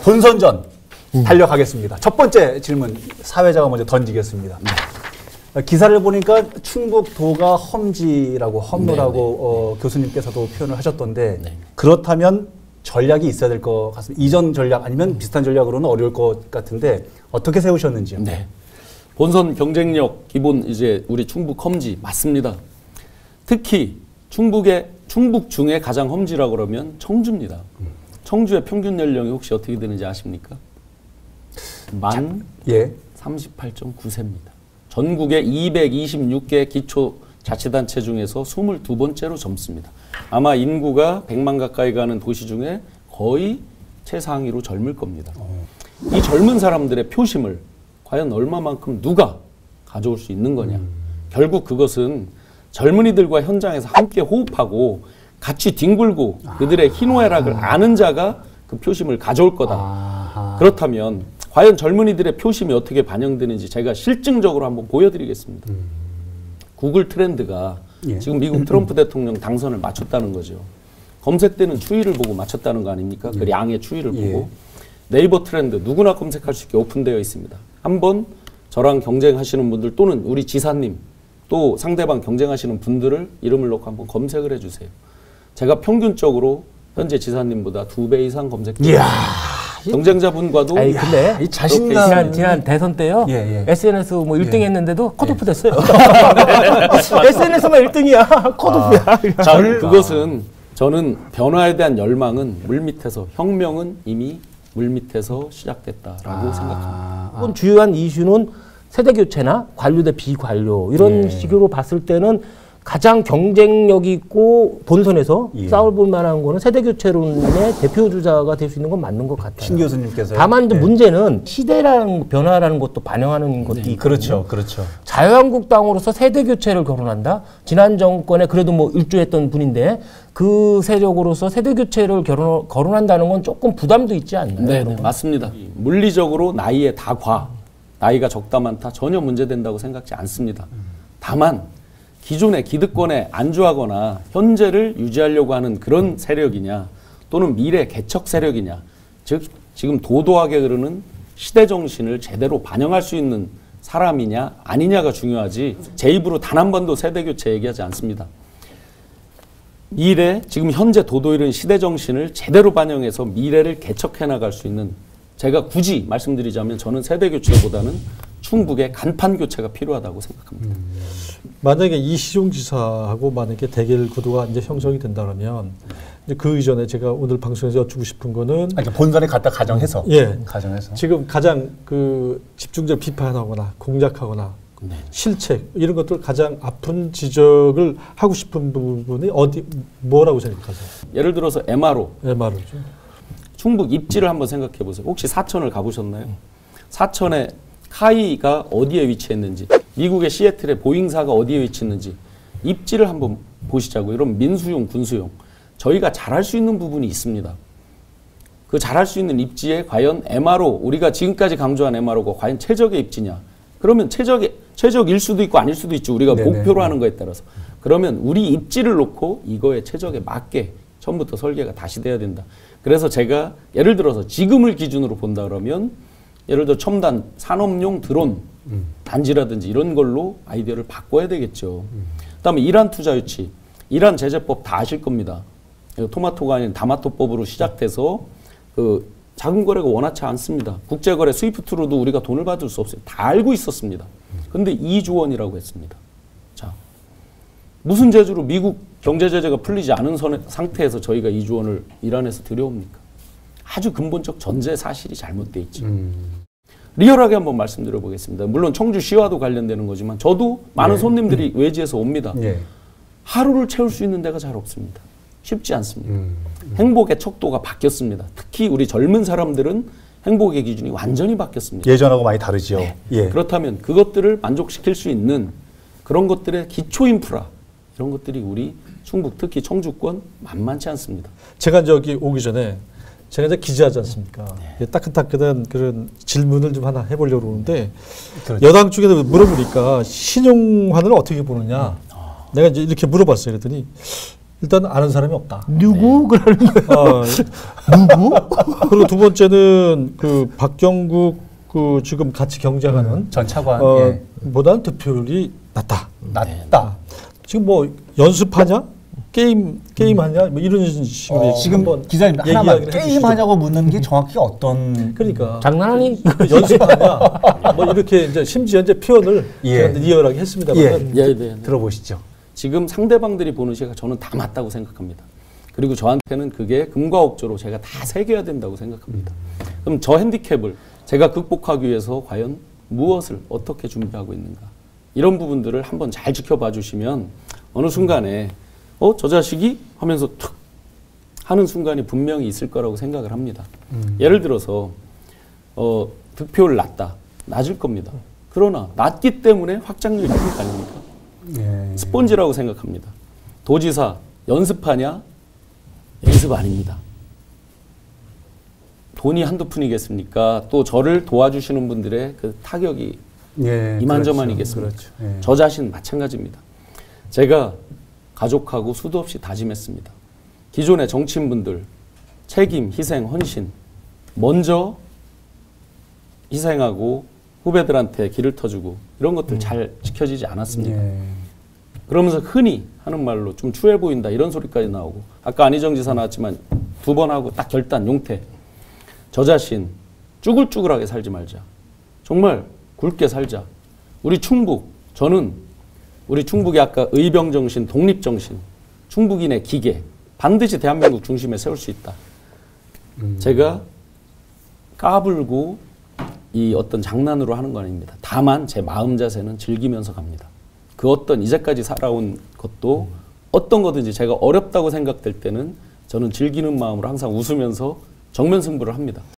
본선전 달려가겠습니다. 첫 번째 질문 사회자가 먼저 던지겠습니다. 기사를 보니까 충북도가 험지라고 허물라고 교수님께서도 표현을 하셨던데 그렇다면 전략이 있어야 될 것 같습니다. 이전 전략 아니면 비슷한 전략으로는 어려울 것 같은데 어떻게 세우셨는지요? 네. 본선 경쟁력 기본 이제 우리 충북 험지 맞습니다. 특히 충북 중에 가장 험지라고 그러면 청주입니다. 청주의 평균 연령이 혹시 어떻게 되는지 아십니까? 만 38.9세입니다. 전국의 226개 기초자치단체 중에서 22번째로 젊습니다. 아마 인구가 100만 가까이 가는 도시 중에 거의 최상위로 젊을 겁니다. 이 젊은 사람들의 표심을 과연 얼마만큼 누가 가져올 수 있는 거냐. 결국 그것은 젊은이들과 현장에서 함께 호흡하고 같이 뒹굴고 그들의 희노애락을 아는 자가 그 표심을 가져올 거다. 그렇다면 과연 젊은이들의 표심이 어떻게 반영되는지 제가 실증적으로 한번 보여드리겠습니다. 구글 트렌드가 지금 미국 트럼프 대통령 당선을 맞췄다는 거죠. 검색되는 추이를 보고 맞췄다는 거 아닙니까? 그 양의 추이를 보고. 네이버 트렌드 누구나 검색할 수 있게 오픈되어 있습니다. 한번 저랑 경쟁하시는 분들 또는 우리 지사님 또 상대방 경쟁하시는 분들을 이름을 넣고 한번 검색을 해주세요. 제가 평균적으로 현재 지사님보다 2배 이상 검색돼요. 경쟁자분과도. 아니, 근데 이 자신감. 지난 대선 때요. SNS 뭐 1등 했는데도 컷오프 됐어요. SNS만 1등이야. 컷오프야. 자, 그것은 저는 변화에 대한 열망은 물밑에서 혁명은 이미 물밑에서 시작됐다라고 생각합니다. 이번 주요한 이슈는 세대 교체나 관료 대 비관료 이런 식으로 봤을 때는 가장 경쟁력 있고 본선에서 싸울 만한 거는 세대 교체론의 대표 주자가 될 수 있는 건 맞는 것 같아요. 신 교수님께서. 다만 이제 문제는 시대라는 변화라는 것도 반영하는 것도 있거든요. 그렇죠. 자유한국당으로서 세대 교체를 거론한다. 지난 정권에 그래도 뭐 일조했던 분인데 그 세력으로서 세대 교체를 거론한다는 건 조금 부담도 있지 않나요? 네, 맞습니다. 물리적으로 나이의 다과, 나이가 적다 많다 전혀 문제된다고 생각지 않습니다. 다만 기존의 기득권에 안주하거나 현재를 유지하려고 하는 그런 세력이냐 또는 미래 개척 세력이냐, 즉 지금 도도하게 흐르는 시대 정신을 제대로 반영할 수 있는 사람이냐 아니냐가 중요하지 제 입으로 단 한 번도 세대 교체 얘기하지 않습니다. 미래 지금 현재 도도이른 시대 정신을 제대로 반영해서 미래를 개척해 나갈 수 있는, 제가 굳이 말씀드리자면 저는 세대 교체보다는 충북의 간판 교체가 필요하다고 생각합니다. 만약에 이시종 지사하고 만약에 대결 구도가 이제 형성이 된다면 그 이전에 제가 오늘 방송에서 여쭙고 싶은 거는 그러니까 본선에 갔다 가정해서. 가정해서. 지금 가장 그 집중적 비판하거나 공략하거나 실책 이런 것들 가장 아픈 지적을 하고 싶은 부분이 뭐라고 생각하세요? 예를 들어서 MRO. MRO죠. 충북 입지를 한번 생각해 보세요. 혹시 사천을 가보셨나요? 사천에 카이가 어디에 위치했는지, 미국의 시애틀에 보잉사가 어디에 위치했는지 입지를 한번 보시자고요. 이런 민수용, 군수용. 저희가 잘할 수 있는 부분이 있습니다. 그 잘할 수 있는 입지에 과연 MRO, 우리가 지금까지 강조한 MRO가 과연 최적의 입지냐. 그러면 최적일 수도 있고 아닐 수도 있죠. 우리가 목표로 하는 거에 따라서. 그러면 우리 입지를 놓고 이거에 최적에 맞게 처음부터 설계가 다시 돼야 된다. 그래서 제가 예를 들어서 지금을 기준으로 본다 그러면 예를 들어 첨단 산업용 드론 단지라든지 이런 걸로 아이디어를 바꿔야 되겠죠. 그다음에 이란 투자 유치, 이란 제재법 다 아실 겁니다. 토마토가 아닌 다마토법으로 시작돼서 그 자금 거래가 원활치 않습니다. 국제거래 스위프트로도 우리가 돈을 받을 수 없어요. 다 알고 있었습니다. 근데 2조 원이라고 했습니다. 자, 무슨 재주로 미국 경제 제재가 풀리지 않은 상태에서 저희가 2조 원을 이란에서 들여옵니까? 아주 근본적 전제 사실이 잘못돼 있죠. 리얼하게 한번 말씀드려 보겠습니다. 물론 청주시와도 관련되는 거지만 저도 많은 손님들이 외지에서 옵니다. 하루를 채울 수 있는 데가 잘 없습니다. 쉽지 않습니다. 행복의 척도가 바뀌었습니다. 특히 우리 젊은 사람들은 행복의 기준이 완전히 바뀌었습니다. 예전하고 많이 다르죠. 그렇다면 그것들을 만족시킬 수 있는 그런 것들의 기초 인프라, 이런 것들이 우리 충북 특히 청주권 만만치 않습니다. 제가 저기 오기 전에 제가 이제 기자지 않습니까? 따끈따끈한 그런 질문을 좀 하나 해보려고 그러는데 여당 쪽에서 물어보니까 신용환을 어떻게 보느냐. 내가 이제 이렇게 물어봤어요. 그랬더니 일단 아는 사람이 없다. 누구 그러는 거예요? 누구? 그리고 두 번째는 그 박경국 그 지금 같이 경쟁하는 전 차관 보다는 득표율이 낮다. 낮다. 지금 뭐 연습하냐? 게임하냐? 뭐 이런 식으로 지금 기자님 하나만 게임하냐고 묻는 게 정확히 어떤 그러니까 장난하니? 연습하냐? 뭐 이렇게 이제 심지어 이제 표현을 제가 리얼하게 했습니다만 들어보시죠. 지금 상대방들이 보는 시각 저는 다 맞다고 생각합니다. 그리고 저한테는 그게 금과 옥조로 제가 다 새겨야 된다고 생각합니다. 그럼 저 핸디캡을 제가 극복하기 위해서 과연 무엇을 어떻게 준비하고 있는가, 이런 부분들을 한번 잘 지켜봐 주시면 어느 순간에 저 자식이 하면서 툭 하는 순간이 분명히 있을 거라고 생각을 합니다. 예를 들어서 득표율 낮을 겁니다. 그러나 낮기 때문에 확장력이 있는 거 아닙니까? 스폰지라고 생각합니다. 도지사 연습하냐? 연습 아닙니다. 돈이 한두 푼이겠습니까? 또 저를 도와주시는 분들의 그 타격이 이만저만이겠습니까? 그렇죠. 저 자신 마찬가지입니다. 제가 가족하고 수도 없이 다짐했습니다. 기존의 정치인분들 책임, 희생, 헌신 먼저 희생하고 후배들한테 길을 터주고 이런 것들 잘 지켜지지 않았습니다. 그러면서 흔히 하는 말로 좀 추해 보인다 이런 소리까지 나오고, 아까 안희정 지사 나왔지만 2번 하고 딱 결단, 용태. 저 자신 쭈글쭈글하게 살지 말자. 정말 굵게 살자. 우리 충북, 저는 우리 충북의 아까 의병정신, 독립정신, 충북인의 기계 반드시 대한민국 중심에 세울 수 있다. 제가 까불고 이 어떤 장난으로 하는 거 아닙니다. 다만 제 마음 자세는 즐기면서 갑니다. 그 어떤 이제까지 살아온 것도 어떤 거든지 제가 어렵다고 생각될 때는 저는 즐기는 마음으로 항상 웃으면서 정면 승부를 합니다.